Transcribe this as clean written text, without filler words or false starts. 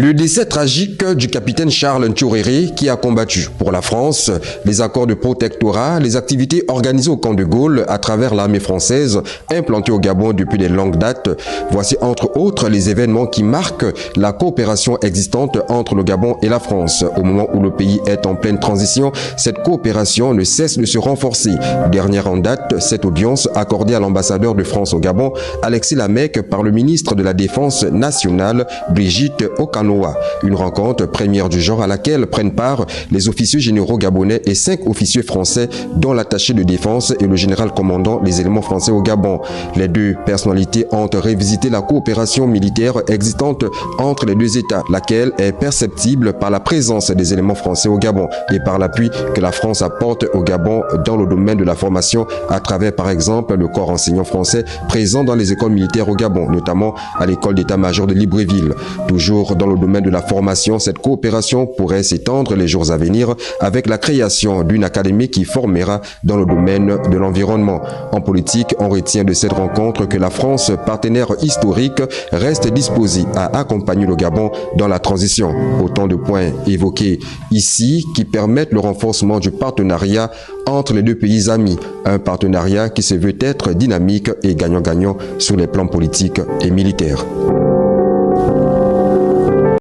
Le décès tragique du capitaine Charles Ntioréré qui a combattu pour la France, les accords de protectorat, les activités organisées au camp de Gaulle à travers l'armée française implantée au Gabon depuis de longues dates. Voici entre autres les événements qui marquent la coopération existante entre le Gabon et la France. Au moment où le pays est en pleine transition, cette coopération ne cesse de se renforcer. Dernière en date, cette audience accordée à l'ambassadeur de France au Gabon, Alexis Lamec, par le ministre de la Défense nationale, Brigitte Okanoa. Une rencontre première du genre à laquelle prennent part les officiers généraux gabonais et 5 officiers français, dont l'attaché de défense et le général commandant les éléments français au Gabon. Les deux personnalités ont révisité la coopération militaire existante entre les deux États, laquelle est perceptible par la présence des éléments français au Gabon et par l'appui que la France apporte au Gabon dans le domaine de la formation à travers par exemple le corps enseignant français présent dans les écoles militaires au Gabon, notamment à l'école d'état-major de Libreville. Toujours dans le domaine de la formation, cette coopération pourrait s'étendre les jours à venir avec la création d'une académie qui formera dans le domaine de l'environnement. En politique, on retient de cette rencontre que la France, partenaire historique, reste disposée à accompagner le Gabon dans la transition. Autant de points évoqués ici qui permettent le renforcement du partenariat entre les deux pays amis. Un partenariat qui se veut être dynamique et gagnant-gagnant sur les plans politiques et militaires.